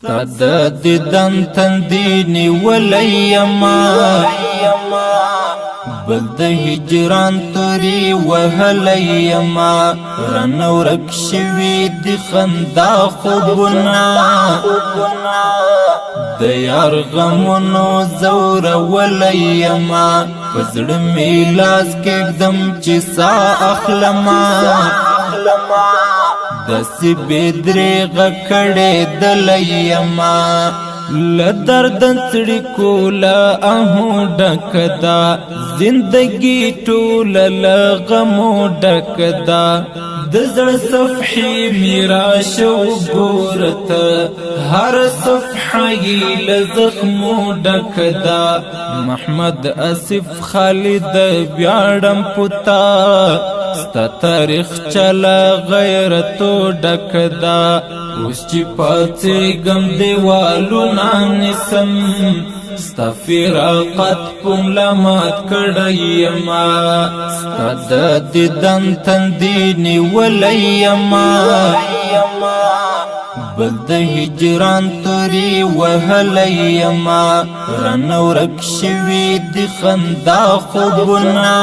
ستاد دیدن تندینی ولیما بل د هجران توری وهلیما رنو رکشوی دی خندا خوبنا د یار غمونو زور ولیما پزړ می لاس کېږدم چې سا اخلما دسی بدریغ کڑے دلیما لدرد سڑی کولا اہو ڈکدا زندگی ټول لغمو ڈکدا دزړ صفحی میرا شو ګورت هر صفحی لزخمو ډکدا محمد اسف خالد بیاړم پتا ستا تاریخ چلا غیرتو ډکدا اوس چې پاتېږم دیوالو نانسم ستا فراقت پملا مات کړیما ستا د دیدن تندینی ولیما بل د هجران توری وهلیما رنو رکشوی دی خندا خوبنا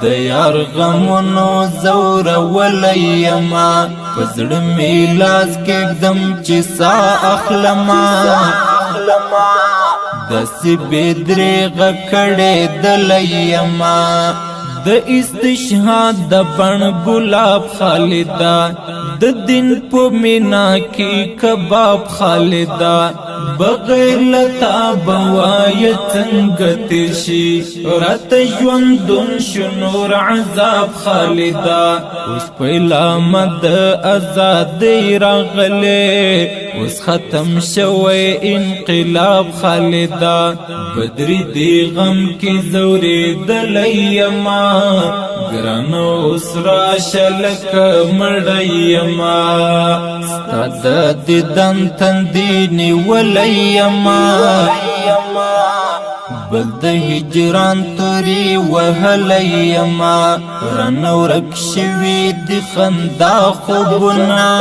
د یار غمونو زور ولیما پزړ می لاس کېږدم چې سا اخلما دسی بدریغ کړې دلیما د استشهاد د بڼ ګلاب خالدا د دین په مینا کې کباب خالدا بغیر لتا بوای څنګه تیر شي رات ژوندون شنور عذاب خالدا اوس پیلا مد آزاد راغله اوس ختم شوی انقلاب خالدا بدری دی غم کې زوري دلیما ګرانو اوس را شلک مړیما ستاد دیدن تندینی ولیما بل د هجران توری وهلیما رنو رکشوی دی خندا خوبنا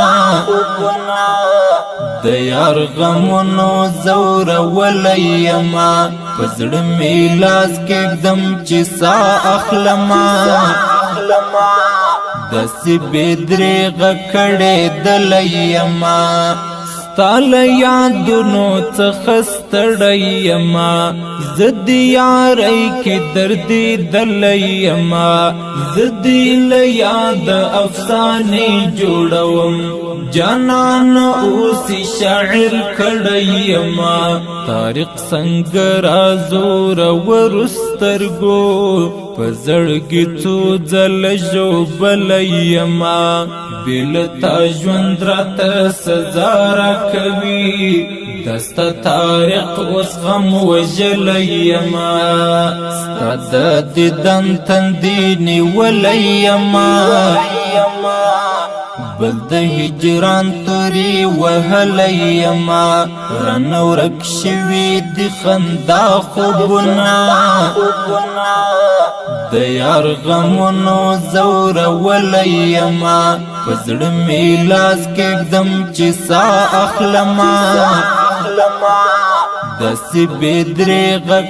د یار غمونو زور ولیما پزړ می لاس کېږدم چې سا اخلما دسی بدریغ کړې دلیما ستال یادونو څخه ستړیما زدی یاری کې دردی دلیما زدی لیاد افسانه جوړوم جانان اوسی شاعر کړیما طارق څنګه رازور ورسترګو پزړګي څو ځل ژوبلیما بلتا ژوند راته سزا راکوي دستا طارق اوس غم وژلیما ستا د دیدن تندینی ولیما بل د هجران توری وهلیما رنو رکشوی دی خندا خوبنا د یار غمونو زور ولیما پزړ می لاس کېږدم چې سا اخلما دسی بدریغ